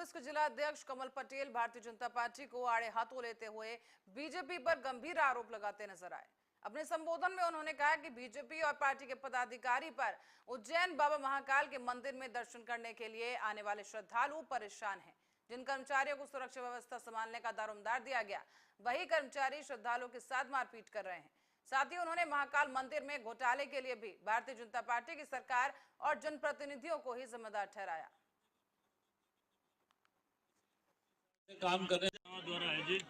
कांग्रेस के जिला अध्यक्ष कमल पटेल भारतीय जनता पार्टी को आड़े हाथों लेते हुए बीजेपी पर गंभीर आरोप लगाते नजर आए। अपने संबोधन में उन्होंने कहा कि बीजेपी और पार्टी के पदाधिकारी पर उज्जैन बाबा महाकाल के मंदिर में दर्शन करने के लिए आने वाले श्रद्धालु परेशान हैं। जिन कर्मचारियों को सुरक्षा व्यवस्था संभालने का दारोमदार दिया गया, वही कर्मचारी श्रद्धालुओं के साथ मारपीट कर रहे हैं। साथ ही उन्होंने महाकाल मंदिर में घोटाले के लिए भी भारतीय जनता पार्टी की सरकार और जनप्रतिनिधियों को ही जिम्मेदार ठहराया। काम कर रहे हैं द्वारा आयोजित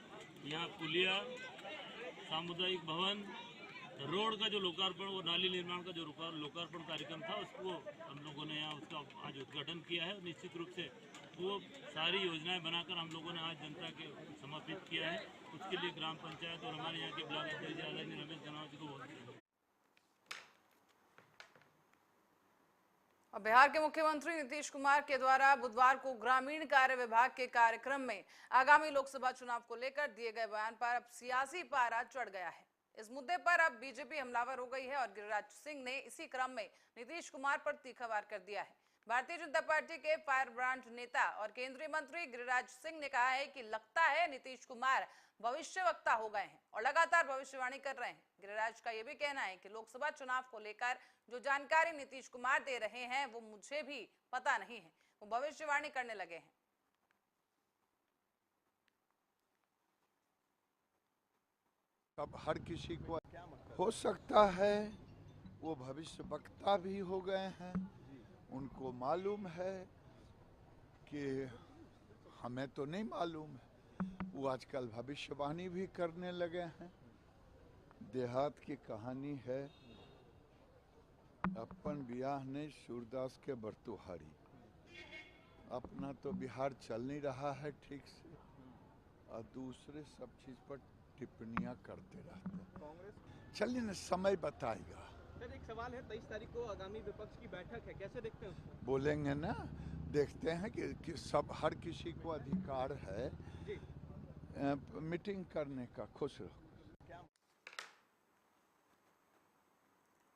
यहाँ पुलिया, सामुदायिक भवन, रोड का जो लोकार्पण, वो नाली निर्माण का जो लोकार्पण कार्यक्रम था, उसको हम लोगों ने यहाँ उसका आज उद्घाटन किया है। निश्चित रूप से वो सारी योजनाएं बनाकर हम लोगों ने आज जनता के समर्पित किया है। उसके लिए ग्राम पंचायत और हमारे यहाँ के ब्लॉक अध्यक्ष आदरणीय रमेश जनाव जी को बहुत बिहार के मुख्यमंत्री नीतीश कुमार के द्वारा बुधवार को ग्रामीण कार्य विभाग के कार्यक्रम में आगामी लोकसभा चुनाव को लेकर दिए गए बयान पर अब सियासी पारा चढ़ गया है। इस मुद्दे पर अब बीजेपी हमलावर हो गई है और गिरिराज सिंह ने इसी क्रम में नीतीश कुमार पर तीखा वार कर दिया है। भारतीय जनता पार्टी के फायर ब्रांड नेता और केंद्रीय मंत्री गिरिराज सिंह ने कहा है कि लगता है नीतीश कुमार भविष्यवक्ता हो गए हैं और लगातार भविष्यवाणी कर रहे हैं। गिरिराज का यह भी कहना है कि लोकसभा चुनाव को लेकर जो जानकारी नीतीश कुमार दे रहे हैं वो मुझे भी पता नहीं है, वो भविष्यवाणी करने लगे हैं। अब हर किसी को हो सकता है वो भविष्यवक्ता भी हो गए हैं। उनको मालूम है कि हमें तो नहीं मालूम है, वो आजकल भविष्यवाणी भी करने लगे हैं। देहात की कहानी है, अपन बियाह नहीं सूरदास के बरतुहारी। अपना तो बिहार चल नहीं रहा है ठीक से और दूसरे सब चीज पर टिप्पणियां करते रहते हैं। चलिए न, समय बताएगा। सर, एक सवाल है, 23 तारीख को आगामी विपक्ष की बैठक है, कैसे देखते हैं उसको? बोलेंगे ना, देखते हैं कि सब हर किसी को अधिकार है मीटिंग करने का। खुश रहो।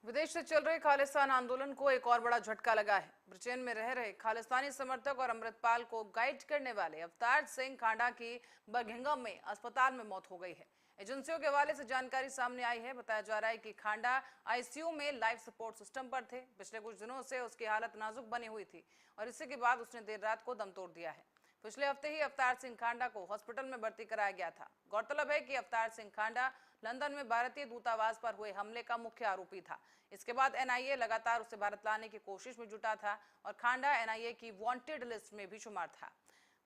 विदेश से चल रहे खालिस्तान आंदोलन को एक और बड़ा झटका लगा है। ब्रिटेन में रह रहे खालिस्तानी समर्थक और अमृतपाल को गाइड करने वाले अवतार सिंह खांडा की बर्मिंघम में अस्पताल में मौत हो गई है। एजेंसियों के हवाले से जानकारी सामने आई है। बताया जा रहा है कि खांडा आईसीयू में लाइफ सपोर्ट सिस्टम पर थे। पिछले कुछ दिनों से उसकी हालत नाजुक बनी हुई थी और इसी के बाद उसने देर रात को दम तोड़ दिया है। पिछले हफ्ते ही अवतार सिंह खांडा को हॉस्पिटल में भर्ती कराया गया था। गौरतलब है कि अवतार सिंह खांडा लंदन में भारतीय दूतावास पर हुए हमले का मुख्य आरोपी था। इसके बाद एनआईए लगातार उसे भारत लाने की कोशिश में जुटा था और खांडा एनआईए की वांटेड लिस्ट में भी शुमार था।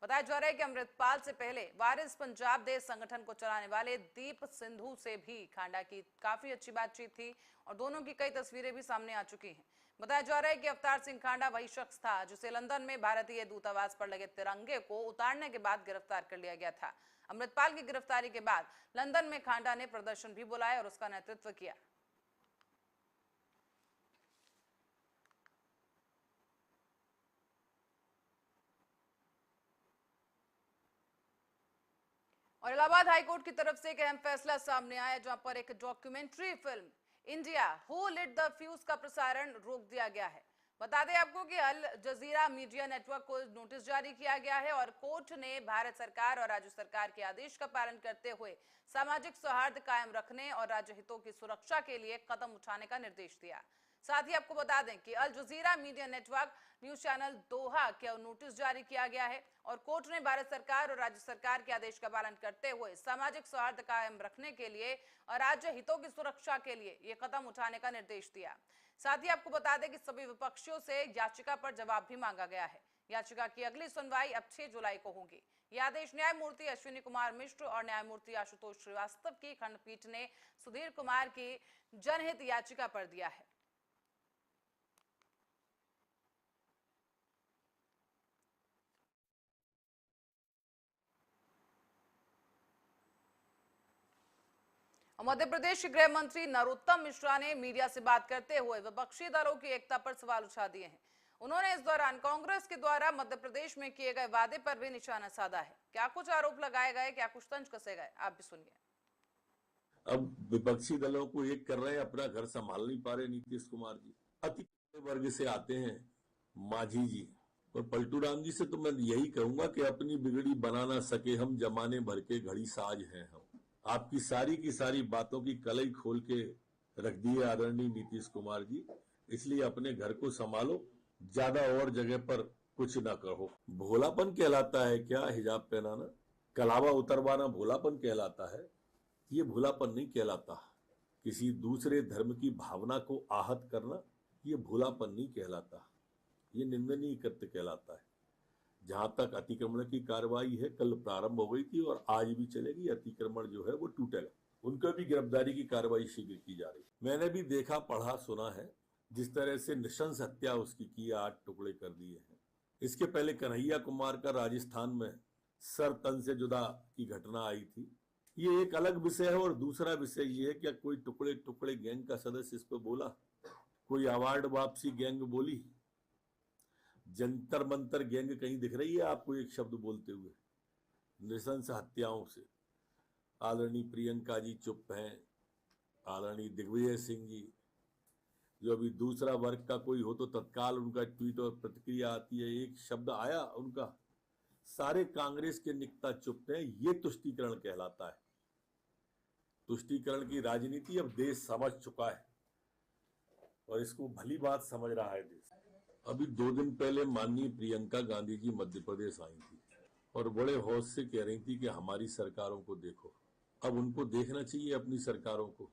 बताया जा रहा है कि अमृतपाल से पहले वारिस पंजाब देश संगठन को चलाने वाले दीप सिंधु से भी खांडा की काफी अच्छी बातचीत थी और दोनों की कई तस्वीरें भी सामने आ चुकी हैं। बताया जा रहा है कि अवतार सिंह खांडा वही शख्स था जिसे लंदन में भारतीय दूतावास पर लगे तिरंगे को उतारने के बाद गिरफ्तार कर लिया गया था। अमृतपाल की गिरफ्तारी के बाद लंदन में खांडा ने प्रदर्शन भी बुलाया और उसका नेतृत्व किया। और इलाहाबाद हाईकोर्ट की तरफ से एक अहम फैसला सामने आया, जहां पर एक documentary film India who lit the fuse का प्रसारण रोक दिया गया है। बता दें आपको कि अल जजीरा मीडिया नेटवर्क को नोटिस जारी किया गया है और कोर्ट ने भारत सरकार और राज्य सरकार के आदेश का पालन करते हुए सामाजिक सौहार्द कायम रखने और राज्य हितों की सुरक्षा के लिए कदम उठाने का निर्देश दिया। साथ ही आपको बता दें कि अल जजीरा मीडिया नेटवर्क न्यूज चैनल दोहा के नोटिस जारी किया गया है और कोर्ट ने भारत सरकार और राज्य सरकार के आदेश का पालन करते हुए सामाजिक सौहार्द कायम रखने के लिए और राज्य हितों की सुरक्षा के लिए ये कदम उठाने का निर्देश दिया। साथ ही आपको बता दें कि सभी विपक्षियों से याचिका पर जवाब भी मांगा गया है। याचिका की अगली सुनवाई अब 6 जुलाई को होगी। यह आदेश न्यायमूर्ति अश्विनी कुमार मिश्र और न्यायमूर्ति आशुतोष श्रीवास्तव की खंडपीठ ने सुधीर कुमार की जनहित याचिका पर दिया है। मध्य प्रदेश के गृह मंत्री नरोत्तम मिश्रा ने मीडिया से बात करते हुए विपक्षी दलों की एकता पर सवाल उठा दिए हैं। उन्होंने इस दौरान कांग्रेस के द्वारा मध्य प्रदेश में किए गए वादे पर भी निशाना साधा है। क्या कुछ आरोप लगाए गए, क्या कुछ तंज कसे गए, आप भी सुनिए। अब विपक्षी दलों को एक कर रहे हैं, अपना घर संभाल नहीं पा रहे नीतीश कुमार जी। अति वर्ग से आते हैं मांझी जी, और पलटू राम जी से तो मैं यही कहूंगा कि अपनी बिगड़ी बना ना सके हम, जमाने भर के घड़ी साज हैं हम। आपकी सारी की सारी बातों की कलई खोल के रख दी है आदरणीय नीतीश कुमार जी, इसलिए अपने घर को संभालो, ज्यादा और जगह पर कुछ ना कहो। भोलापन कहलाता है क्या हिजाब पहनाना? कलावा उतरवाना भोलापन कहलाता है? ये भोलापन नहीं कहलाता। किसी दूसरे धर्म की भावना को आहत करना ये भोलापन नहीं कहलाता, ये निंदनीय कृत्य कहलाता है। जहां तक अतिक्रमण की कार्रवाई है, कल प्रारंभ हो गई थी और आज भी चलेगी। अतिक्रमण जो है वो टूटेगा, उनको भी गिरफ्तारी की कार्रवाई शीघ्र की जा रही। मैंने भी देखा, पढ़ा, सुना है जिस तरह से नृशंस हत्या उसकी की, 8 टुकड़े कर दिए हैं। इसके पहले कन्हैया कुमार का राजस्थान में सर तन से जुदा की घटना आई थी। ये एक अलग विषय है। और दूसरा विषय ये है, क्या कोई टुकड़े टुकड़े गैंग का सदस्य इस पर बोला? कोई अवार्ड वापसी गैंग बोली? जंतर मंतर गैंग कहीं दिख रही है आपको एक शब्द बोलते हुए? नृशंस हत्याओं से आदरणीय प्रियंका जी चुप हैं, आदरणीय दिग्विजय सिंह जी, जो अभी दूसरा वर्ग का कोई हो तो तत्काल उनका ट्वीट और प्रतिक्रिया आती है, एक शब्द आया उनका, सारे कांग्रेस के निकता चुप हैं। ये तुष्टीकरण कहलाता है। तुष्टीकरण की राजनीति अब देश समझ चुका है और इसको भली बात समझ रहा है देश। अभी 2 दिन पहले माननीय प्रियंका गांधी जी मध्य प्रदेश आई थी और बड़े हौस से कह रही थी कि हमारी सरकारों को देखो। अब उनको देखना चाहिए अपनी सरकारों को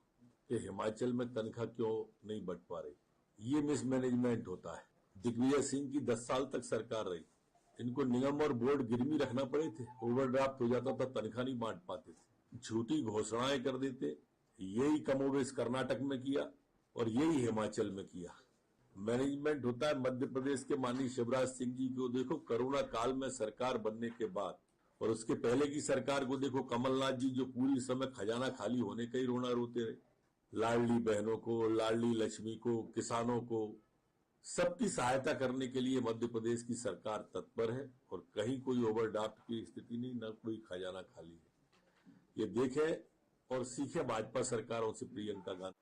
कि हिमाचल में तनख्वाह क्यों नहीं बढ़ पा रही। ये मिसमैनेजमेंट होता है। दिग्विजय सिंह की 10 साल तक सरकार रही, इनको निगम और बोर्ड गिरवी रखना पड़े थे, ओवरड्राफ्ट हो जाता था, तनख्वाह नहीं बांट पाते थे, झूठी घोषणाएं कर देते। यही कमोबेश कर्नाटक में किया और यही हिमाचल में किया। मैनेजमेंट होता है। मध्य प्रदेश के माननीय शिवराज सिंह जी को देखो, कोरोना काल में सरकार बनने के बाद, और उसके पहले की सरकार को देखो, कमलनाथ जी जो पूरी समय खजाना खाली होने का ही रोना रोते रहे। लाडली बहनों को, लाडली लक्ष्मी को, किसानों को, सबकी सहायता करने के लिए मध्य प्रदेश की सरकार तत्पर है और कहीं कोई ओवरड्राफ्ट की स्थिति नहीं, न कोई खजाना खाली है। ये देखें और सीखें भाजपा सरकारों से। प्रियंका गांधी।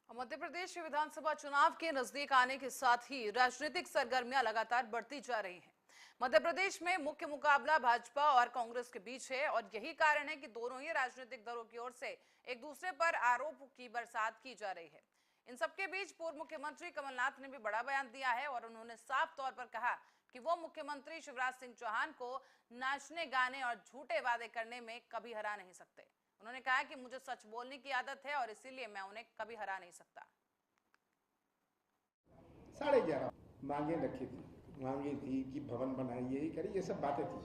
मध्य प्रदेश विधानसभा चुनाव के नजदीक आने के साथ ही राजनीतिक सरगर्मियां लगातार बढ़ती जा रही हैं। मध्य प्रदेश में मुख्य मुकाबला भाजपा और कांग्रेस के बीच है और यही कारण है कि दोनों ही राजनीतिक दलों की ओर से एक दूसरे पर आरोप की बरसात की जा रही है। इन सबके बीच पूर्व मुख्यमंत्री कमलनाथ ने भी बड़ा बयान दिया है और उन्होंने साफ तौर पर कहा कि वो मुख्यमंत्री शिवराज सिंह चौहान को नाचने, गाने और झूठे वादे करने में कभी हरा नहीं सकते। उन्होंने कहा कि मुझे सच बोलने की आदत है और इसीलिए मैं उन्हें कभी हरा नहीं सकता। 11:30 मांगे रखी थी, मांगी थी कि भवन बनाए, यही करी, ये सब बातें थी।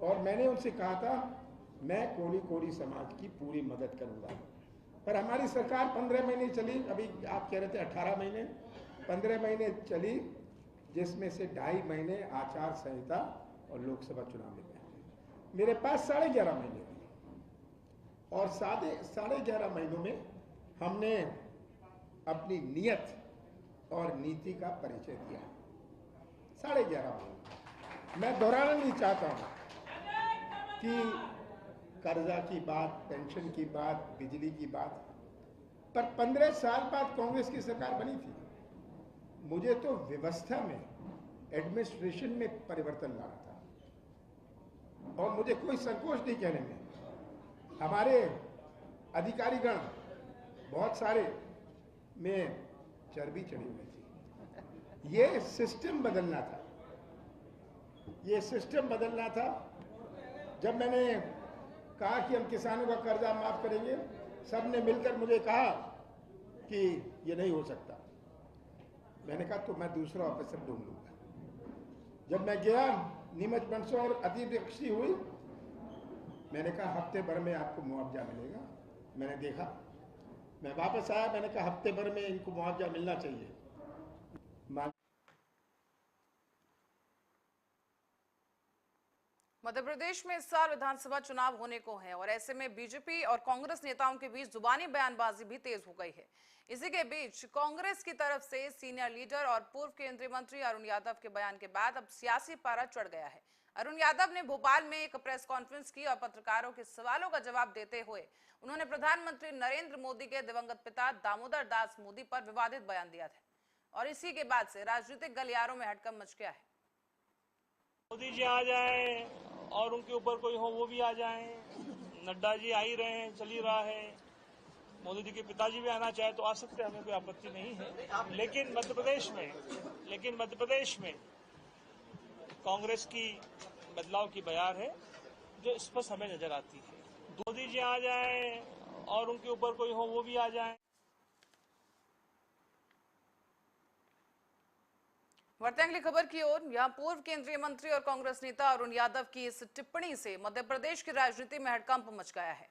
और मैंने उनसे कहा था मैं कोली समाज की पूरी मदद करूंगा। पर हमारी सरकार 15 महीने चली, अभी आप कह रहे थे 18 महीने, 15 महीने चली, जिसमें से 2.5 महीने आचार संहिता और लोकसभा चुनाव में गए। मेरे पास 11.5 महीने थे और 11.5 महीनों में हमने अपनी नीयत और नीति का परिचय दिया। 11.5 महीने मैं दोहराना नहीं चाहता हूँ कि कर्जा की बात, पेंशन की बात, बिजली की बात, पर 15 साल बाद कांग्रेस की सरकार बनी थी। मुझे तो व्यवस्था में, एडमिनिस्ट्रेशन में परिवर्तन लाना था और मुझे कोई संकोच नहीं कहने में। हमारे अधिकारीगण बहुत सारे में चर्बी चढ़ी हुई थी। ये सिस्टम बदलना था, ये सिस्टम बदलना था। जब मैंने कहा कि हम किसानों का कर्जा माफ करेंगे, सबने मिलकर मुझे कहा कि ये नहीं हो सकता। मैंने कहा तो मैं दूसरा ऑफिसर ढूंढ लूंगा। जब मैं गया, नीमच मंदसौर अतिवृष्टि हुई, मैंने कहा हफ्ते भर में आपको मुआवजा मिलेगा। मैंने देखा, मैं वापस आया, मैंने कहा हफ्ते भर में इनको मुआवजा मिलना चाहिए। मध्य प्रदेश में इस साल विधानसभा चुनाव होने को है और ऐसे में बीजेपी और कांग्रेस नेताओं के बीच जुबानी बयानबाजी भी तेज हो गई है। इसी के बीच कांग्रेस की तरफ से सीनियर लीडर और पूर्व केंद्रीय मंत्री अरुण यादव के बयान के बाद अब सियासी पारा चढ़ गया है। अरुण यादव ने भोपाल में एक प्रेस कॉन्फ्रेंस की और पत्रकारों के सवालों का जवाब देते हुए उन्होंने प्रधानमंत्री नरेंद्र मोदी के दिवंगत पिता दामोदर दास मोदी पर विवादित बयान दिया था। और इसी के बाद से राजनीतिक गलियारों में हड़कंप मच गया है। मोदी जी आ जाए और उनके ऊपर कोई हो वो भी आ जाए, नड्डा जी आ ही रहे हैं, चल ही रहा है, मोदी जी के पिताजी भी आना चाहे तो आ सकते हैं, हमें कोई आपत्ति नहीं है। लेकिन मध्य प्रदेश में कांग्रेस की बदलाव की बयार है जो स्पष्ट हमें नजर आती है। मोदी जी आ जाए और उनके ऊपर कोई हो वो भी आ जाए। बढ़ते हैं अगली खबर की ओर। यहां पूर्व केंद्रीय मंत्री और कांग्रेस नेता अरुण यादव की इस टिप्पणी से मध्य प्रदेश की राजनीति में हड़कंप मच गया है।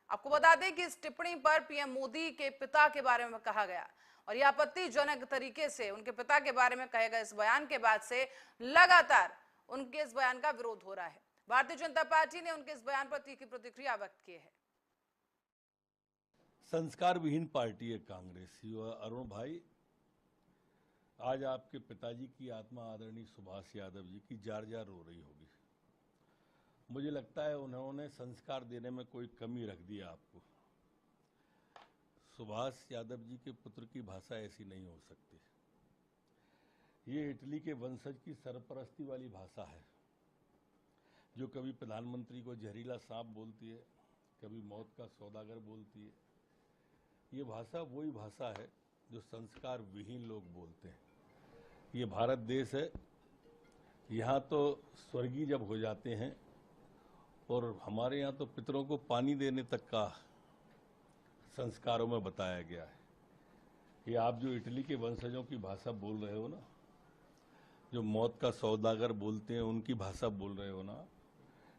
आपको बता दें कि इस टिप्पणी पर पीएम मोदी के पिता के बारे में कहा गया और यह आपत्तिजनक तरीके से उनके पिता के बारे में कहे गए इस बयान के बाद से लगातार उनके इस बयान का विरोध हो रहा है। भारतीय जनता पार्टी ने उनके इस बयान पर तीखी प्रतिक्रिया व्यक्त की है। संस्कार विहीन पार्टी है कांग्रेस। अरुण भाई, आज आपके पिताजी की आत्मा आदरणीय सुभाष यादव जी की जार जार रो रही होगी। मुझे लगता है उन्होंने संस्कार देने में कोई कमी रख दी आपको। सुभाष यादव जी के पुत्र की भाषा ऐसी नहीं हो सकती। ये इटली के वंशज की सरपरस्ती वाली भाषा है, जो कभी प्रधानमंत्री को जहरीला सांप बोलती है, कभी मौत का सौदागर बोलती है। ये भाषा वही भाषा है जो संस्कार विहीन लोग बोलते हैं। ये भारत देश है, यहाँ तो स्वर्गीय जब हो जाते हैं और हमारे यहाँ तो पितरों को पानी देने तक का संस्कारों में बताया गया है। ये आप जो इटली के वंशजों की भाषा बोल रहे हो ना, जो मौत का सौदागर बोलते हैं उनकी भाषा बोल रहे हो ना,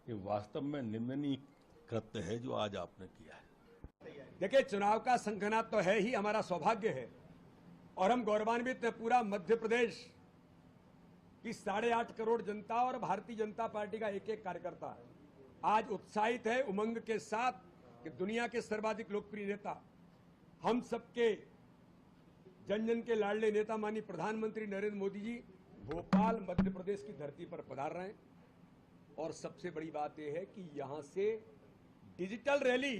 ये वास्तव में निंदनीय कृत्य है जो आज आपने किया है। देखिए, चुनाव का संघनाद तो है ही, हमारा सौभाग्य है और हम गौरवान्वित हैं। पूरा मध्य प्रदेश की 8.5 करोड़ जनता और भारतीय जनता पार्टी का एक एक कार्यकर्ता आज उत्साहित है, उमंग के साथ कि दुनिया के सर्वाधिक लोकप्रिय नेता, हम सबके जन जन के लाडले नेता माननीय प्रधानमंत्री नरेंद्र मोदी जी भोपाल मध्य प्रदेश की धरती पर पधार रहे हैं। और सबसे बड़ी बात यह है कि यहां से डिजिटल रैली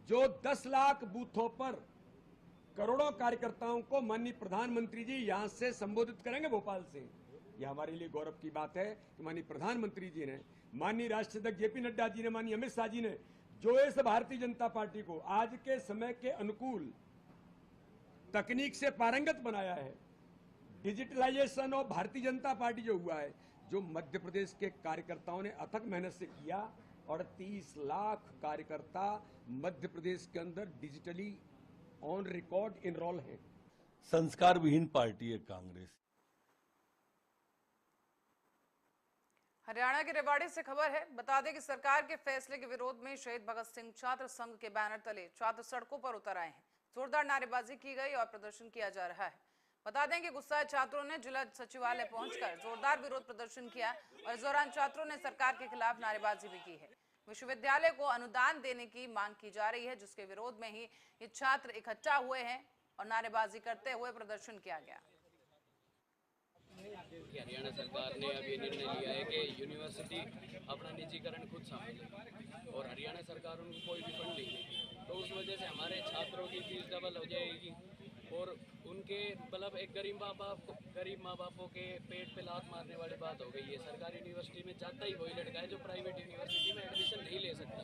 जो 10 लाख बूथों पर करोड़ों कार्यकर्ताओं को माननीय प्रधानमंत्री जी यहां से संबोधित करेंगे भोपाल से। यह हमारे लिए गौरव की बात है कि माननीय प्रधानमंत्री जी ने, माननीय राष्ट्रीय अध्यक्ष जेपी नड्डा जी ने, माननीय अमित शाह जी ने जो इस भारतीय जनता पार्टी को आज के समय के अनुकूल तकनीक से पारंगत बनाया है, डिजिटलाइजेशन और भारतीय जनता पार्टी जो हुआ है, जो मध्य प्रदेश के कार्यकर्ताओं ने अथक मेहनत से किया और 30 लाख कार्यकर्ता मध्य प्रदेश के अंदर डिजिटली ऑन रिकॉर्ड इनरोल हैं। संस्कार विहीन पार्टी है कांग्रेस। हरियाणा के रेवाड़ी से खबर है। बता दें कि सरकार के फैसले के विरोध में शहीद भगत सिंह छात्र संघ के बैनर तले छात्र सड़कों पर उतर आए हैं। जोरदार नारेबाजी की गई और प्रदर्शन किया जा रहा है। बता दें कि गुस्साए छात्रों ने जिला सचिवालय पहुंचकर जोरदार विरोध प्रदर्शन किया और इस दौरान छात्रों ने सरकार के खिलाफ नारेबाजी भी की है। विश्वविद्यालय को अनुदान देने की मांग की जा रही है, जिसके विरोध में ही ये छात्र इकट्ठा हुए हैं और नारेबाजी करते हुए प्रदर्शन किया गया। हरियाणा सरकार ने अभी निर्णय लिया है कि यूनिवर्सिटी अपना निजीकरण खुद संभाले और हरियाणा सरकार उनको कोई भी फंड नहीं देगी, तो उस वजह से हमारे छात्रों की फीस डबल हो जाएगी और उनके मतलब एक गरीब माँ बापों के पेट पे लात मारने वाली बात हो गई है। सरकारी यूनिवर्सिटी में जाता ही वही लड़का है जो प्राइवेट यूनिवर्सिटी में एडमिशन नहीं ले सकता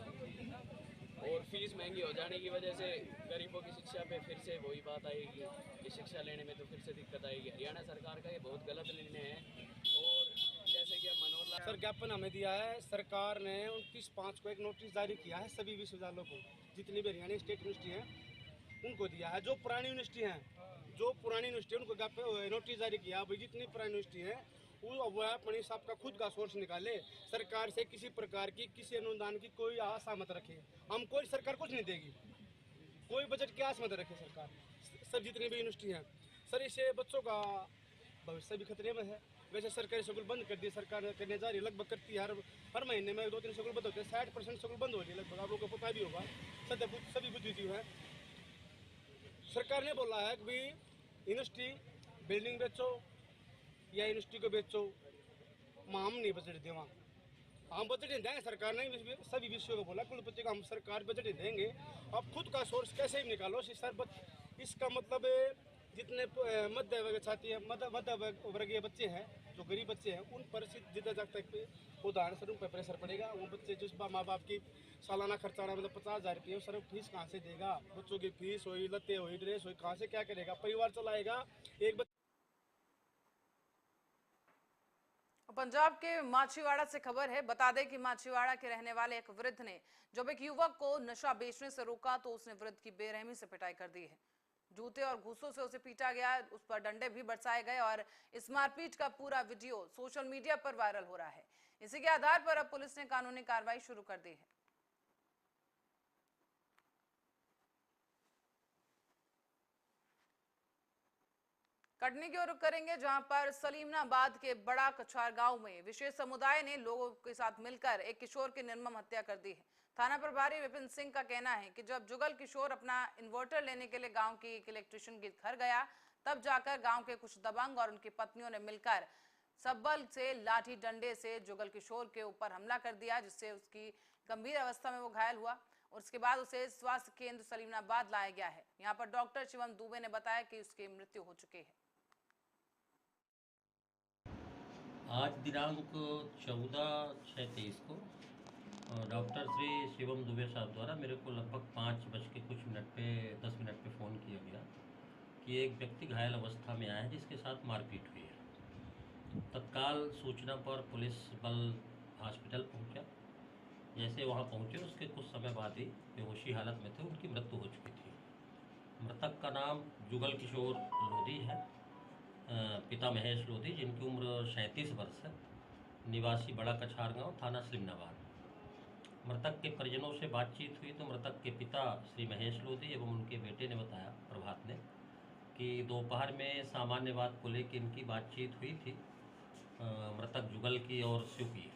और फीस महंगी हो जाने की वजह से गरीबों की शिक्षा पे फिर से वही बात आएगी कि शिक्षा लेने में तो फिर से दिक्कत आएगी। हरियाणा सरकार का ये बहुत गलत निर्णय है और जैसे कि मनोहर लाल सर ज्ञापन हमें दिया है, सरकार ने 29/5 को एक नोटिस जारी किया है सभी विश्वविद्यालयों को, जितनी भी हरियाणा स्टेट यूनिवर्सिटी हैं उनको दिया है। जो पुरानी यूनिवर्सिटी हैं उनको नोटिस जारी किया। अभी जितनी पुरानी यूनिवर्सिटी है वह अपनी सबका खुद का सोर्स निकाले, सरकार से किसी प्रकार की किसी अनुदान की कोई आशा मत रखे। हम कोई सरकार कुछ नहीं देगी, कोई बजट की आस मत रखे सरकार। सर जितनी भी यूनिवर्सिटी हैं सर, इससे बच्चों का भविष्य भी खतरे में है। वैसे सरकारी स्कूल बंद कर दिए, सरकार करने जा रही है, लगभग करती है। हर महीने में 2-3 स्कूल बंद होते हैं, 60% स्कूल बंद हो रही है लगभग। आप लोगों को पता भी होगा, सभी बुद्धिजीवी हैं। सरकार ने बोला है कि भाई यूनिवर्सिटी बिल्डिंग बेचो या यूनिवर्सिटी को बेचो, हम नहीं बजट दें, हम बजट नहीं देंगे। सरकार ने सभी विषयों को बोला कुलपति को हम सरकार बजट नहीं देंगे, आप खुद का सोर्स कैसे भी निकालो। इसका मतलब जितने मध्य वर्ग छात्र मध्य वर्गीय बच्चे हैं, जो गरीब बच्चे हैं, उन पर जितना तक उदाहरण स्वरूप पर प्रेशर पड़ेगा। वो बच्चे जिस माँ बाप की सालाना खर्चा मतलब 50,000 रुपये, सर फीस कहाँ से देगा? बच्चों की फीस हुई, लत्ते हुई, ड्रेस हुई, कहाँ से क्या करेगा? परिवार चलाएगा एक पंजाब के माछीवाड़ा से खबर है। बता दें कि माछीवाड़ा के रहने वाले एक वृद्ध ने जब एक युवक को नशा बेचने से रोका तो उसने वृद्ध की बेरहमी से पिटाई कर दी है। जूते और घूसों से उसे पीटा गया, उस पर डंडे भी बरसाए गए और इस मारपीट का पूरा वीडियो सोशल मीडिया पर वायरल हो रहा है। इसी के आधार पर अब पुलिस ने कानूनी कार्रवाई शुरू कर दी है। कटनी की ओर रुख करेंगे, जहां पर सलीमनाबाद के बड़ा कछार गांव में विशेष समुदाय ने लोगों के साथ मिलकर एक किशोर की निर्मम हत्या कर दी है। थाना प्रभारी विपिन सिंह का कहना है कि जब जुगल किशोर अपना इन्वर्टर लेने के लिए गांव की एक इलेक्ट्रिशियन के घर गया, तब जाकर गांव के कुछ दबंग और उनकी पत्नियों ने मिलकर सब्बल से लाठी डंडे से जुगल किशोर के ऊपर हमला कर दिया, जिससे उसकी गंभीर अवस्था में वो घायल हुआ और उसके बाद उसे स्वास्थ्य केंद्र सलीमनाबाद लाया गया है। यहाँ पर डॉक्टर शिवम दुबे ने बताया कि उसकी मृत्यु हो चुकी है। आज दिनांक 14/6/23 को डॉक्टर श्री शिवम दुबे साहब द्वारा मेरे को लगभग 5:10 पे फ़ोन किया गया कि एक व्यक्ति घायल अवस्था में आया है जिसके साथ मारपीट हुई है। तत्काल सूचना पर पुलिस बल हॉस्पिटल पहुंचा। जैसे वहां पहुंचे उसके कुछ समय बाद ही बेहोशी हालत में थे, उनकी मृत्यु हो चुकी थी। मृतक का नाम जुगल किशोर लोधी है, पिता महेश लोधी, जिनकी उम्र 37 वर्ष है, निवासी बड़ा कछार गाँव, थाना सलीमनाबाद। मृतक के परिजनों से बातचीत हुई तो मृतक के पिता श्री महेश लोधी एवं उनके बेटे ने बताया, प्रभात ने, कि दोपहर में सामान्य बात को लेकर इनकी बातचीत हुई थी मृतक जुगल की और शिव की।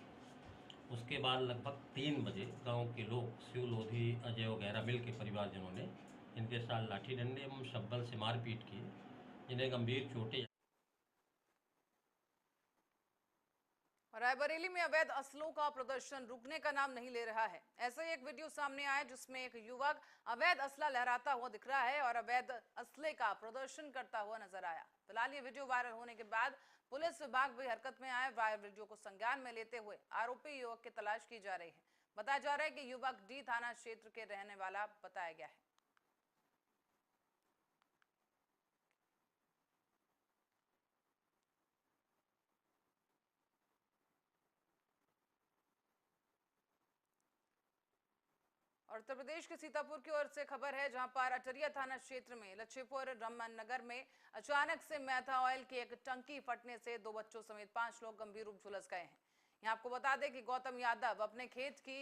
उसके बाद लगभग 3 बजे गांव के लोग शिव लोधी, अजय वगैरह मिल के परिवारजनों ने इनके साथ लाठी डंडे एवं शब्बल से मारपीट की, जिन्हें गंभीर चोटें। रायबरेली में अवैध असलों का प्रदर्शन रुकने का नाम नहीं ले रहा है। ऐसा ही एक वीडियो सामने आया जिसमें एक युवक अवैध असला लहराता हुआ दिख रहा है और अवैध असले का प्रदर्शन करता हुआ नजर आया। फिलहाल ये वीडियो वायरल होने के बाद पुलिस विभाग भी हरकत में आया। वायरल वीडियो को संज्ञान में लेते हुए आरोपी युवक की तलाश की जा रही है। बताया जा रहा है कि युवक डी थाना क्षेत्र के रहने वाला बताया गया है। और उत्तर प्रदेश के सीतापुर की ओर से खबर है, जहां पर अटरिया थाना क्षेत्र में लच्छीपुर रमन नगर में अचानक से मैथा ऑयल की एक टंकी फटने से 2 बच्चों समेत 5 लोग गंभीर रूप झुलस गए हैं। यहाँ आपको बता दें कि गौतम यादव अपने खेत की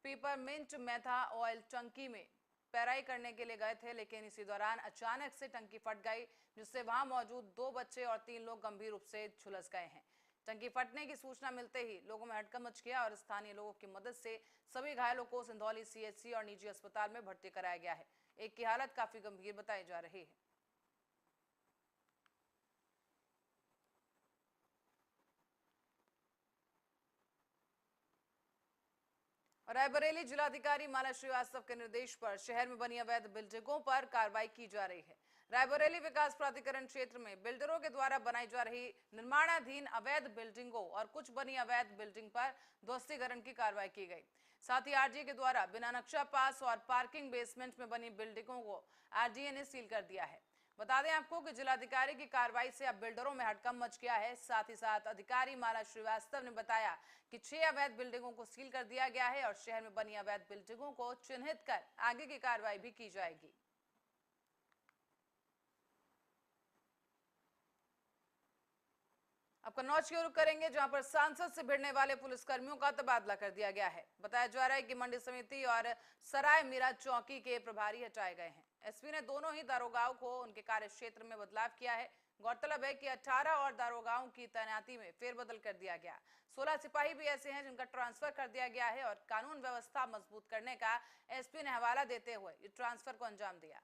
पेपरमिंट मैथा ऑयल टंकी में पेराई करने के लिए गए थे, लेकिन इसी दौरान अचानक से टंकी फट गई, जिससे वहां मौजूद 2 बच्चे और 3 लोग गंभीर रूप से झुलस गए हैं। टंकी फटने की सूचना मिलते ही लोगों में हड़कंप मच गया और स्थानीय लोगों की मदद से सभी घायलों को सिंधौली सीएचसी और निजी अस्पताल में भर्ती कराया गया है। एक की हालत काफी गंभीर बताई जा रही है। रायबरेली जिलाधिकारी माला श्रीवास्तव के निर्देश पर शहर में बनी अवैध बिल्डिंगों पर कार्रवाई की जा रही है। रायबरेली विकास प्राधिकरण क्षेत्र में बिल्डरों के द्वारा बनाई जा रही निर्माणाधीन अवैध बिल्डिंगों और कुछ बनी अवैध बिल्डिंग पर ध्वस्तीकरण की कार्रवाई की गई। साथ ही आरडीए के द्वारा बिना नक्शा पास और पार्किंग बेसमेंट में बनी बिल्डिंगों को आरडीए ने सील कर दिया है। बता दें आपको कि जिलाधिकारी की कार्रवाई से अब बिल्डरों में हड़कंप मच गया है। साथ ही साथ अधिकारी माला श्रीवास्तव ने बताया कि 6 अवैध बिल्डिंगों को सील कर दिया गया है और शहर में बनी अवैध बिल्डिंगों को चिन्हित कर आगे की कार्रवाई भी की जाएगी। अब कन्नौज की ओर करेंगे, जहां पर सांसद से भिड़ने वाले पुलिसकर्मियों का तबादला कर दिया गया है। बताया जा रहा है कि मंडी समिति और सराय मीरा चौकी के प्रभारी हटाए गए हैं। एसपी ने दोनों ही दारोगाओं को उनके कार्य क्षेत्र में बदलाव किया है। गौरतलब है कि 18 और दारोगाओं की तैनाती में फेरबदल कर दिया गया। 16 सिपाही भी ऐसे हैं जिनका ट्रांसफर कर दिया गया है और कानून व्यवस्था मजबूत करने का एसपी ने हवाला देते हुए इस ट्रांसफर को अंजाम दिया।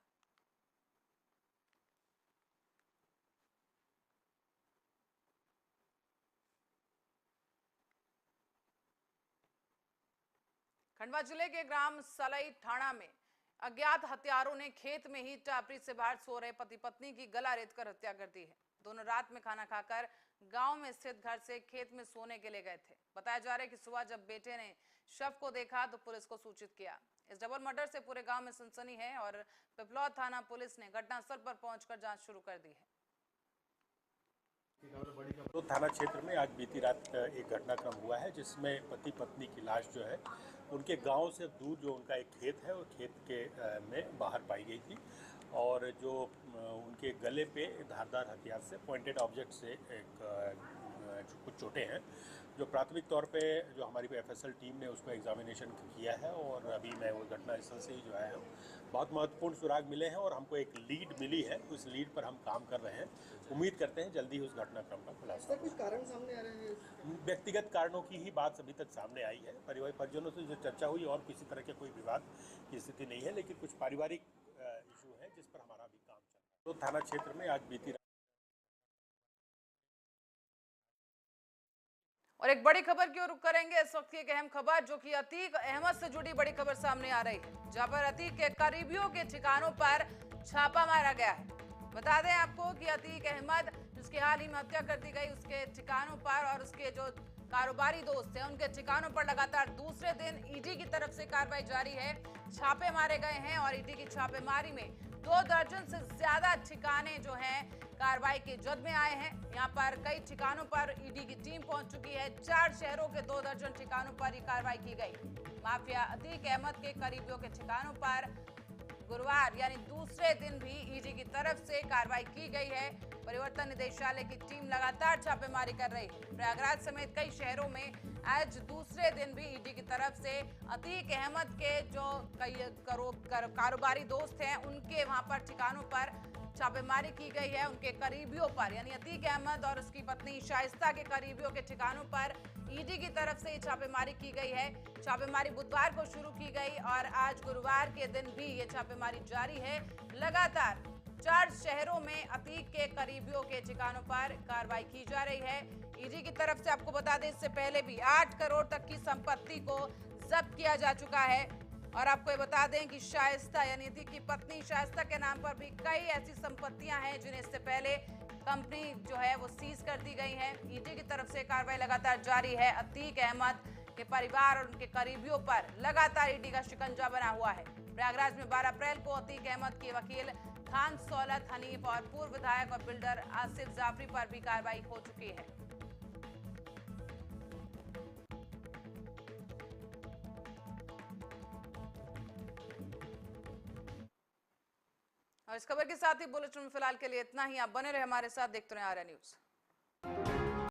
खंडवा जिले के ग्राम सलई ठाणा में अज्ञात हत्यारों ने खेत में ही टापरी से बाहर सो रहे पति पत्नी की गला रेतकर हत्या कर दी है। दोनों रात में खाना खाकर गांव में स्थित घर से खेत में सोने के लिए गए थे। बताया जा रहा है कि सुबह जब बेटे ने शव को देखा तो पुलिस को सूचित किया। इस डबल मर्डर से पूरे गांव में सनसनी है और पिपलौद थाना पुलिस ने घटनास्थल पर पहुंचकर जांच शुरू कर दी है। तो थाना क्षेत्र में आज बीती रात एक घटनाक्रम हुआ है जिसमें पति पत्नी की लाश जो है उनके गांव से दूर जो उनका एक खेत है वो खेत के में बाहर पाई गई थी और जो उनके गले पे धारदार हथियार से पॉइंटेड ऑब्जेक्ट से कुछ चोटें हैं जो प्राथमिक तौर पे जो हमारी एफएसएल टीम ने उसको एग्जामिनेशन किया है और अभी मैं वो घटनास्थल से ही जो आया हूँ। बहुत महत्वपूर्ण सुराग मिले हैं और हमको एक लीड मिली है, उस लीड पर हम काम कर रहे हैं। उम्मीद करते हैं जल्दी ही उस घटनाक्रम का खुलासा। कुछ कारण सामने आ रहे हैं? व्यक्तिगत कारणों की ही बात अभी तक सामने आई है। परिवार परिजनों से जो चर्चा हुई और किसी तरह के कोई विवाद की स्थिति नहीं है, लेकिन कुछ पारिवारिक इशू है जिस पर हमारा अभी काम चल रहा है। तो थाना क्षेत्र में आज बीती और एक बड़ी खबर की ओर रुख करेंगे। इस वक्त की एक अहम खबर जो कि अतीक अहमद से जुड़ी बड़ी खबर सामने आ रही है, जहां पर अतीक के करीबियों के ठिकानों पर छापा मारा गया है। बता दें आपको कि अतीक अहमद जिसकी हाल ही में हत्या कर दी गई, उसके ठिकानों पर और उसके जो कारोबारी दोस्त हैं उनके ठिकानों पर लगातार दूसरे दिन ईडी की तरफ से कार्रवाई जारी है। छापे मारे गए हैं और ईडी की छापेमारी में 2 दर्जन से ज्यादा ठिकाने जो हैं कार्रवाई के जद में आए हैं। यहाँ पर कई ठिकानों पर ईडी की टीम पहुंच चुकी है। 4 शहरों के 2 दर्जन ठिकानों पर ये कार्रवाई की गई। माफिया अतीक अहमद के करीबियों के ठिकानों पर गुरुवार यानी दूसरे दिन भी ईडी की तरफ से कार्रवाई की गई है। परिवर्तन निदेशालय की टीम लगातार छापेमारी कर रही है। प्रयागराज समेत कई शहरों में आज दूसरे दिन भी ईडी की तरफ से अतीक अहमद के जो कई कारोबारी दोस्त हैं उनके वहां पर ठिकानों पर छापेमारी की गई है। उनके करीबियों पर यानी अतीक अहमद और उसकी पत्नी शाइस्ता के करीबियों के ठिकानों पर ईडी की तरफ से छापेमारी की गई है। छापेमारी बुधवार को शुरू की गई और आज गुरुवार के दिन भी ये छापेमारी जारी है। लगातार 4 शहरों में अतीक के करीबियों के ठिकानों पर कार्रवाई की जा रही है। ईडी की तरफ से आपको बता दें, इससे पहले भी 8 करोड़ तक की संपत्ति को जब्त किया जा चुका है। और आपको ये बता दें कि शाइस्ता यानी अतीक की पत्नी शाइस्ता के नाम पर भी कई ऐसी संपत्तियां हैं जिन्हें इससे पहले कंपनी जो है वो सीज कर दी गई है। ईडी की तरफ से कार्रवाई लगातार जारी है। अतीक अहमद के परिवार और उनके करीबियों पर लगातार ईडी का शिकंजा बना हुआ है। प्रयागराज में 12 अप्रैल को अतीक अहमद के वकील खान सौलत हनीफ और पूर्व विधायक और बिल्डर आसिफ जाफरी पर भी कार्रवाई हो चुकी है। और इस खबर के साथ ही बुलेटिन में फिलहाल के लिए इतना ही। आप बने रहे हमारे साथ, देखते रहे आर्या न्यूज।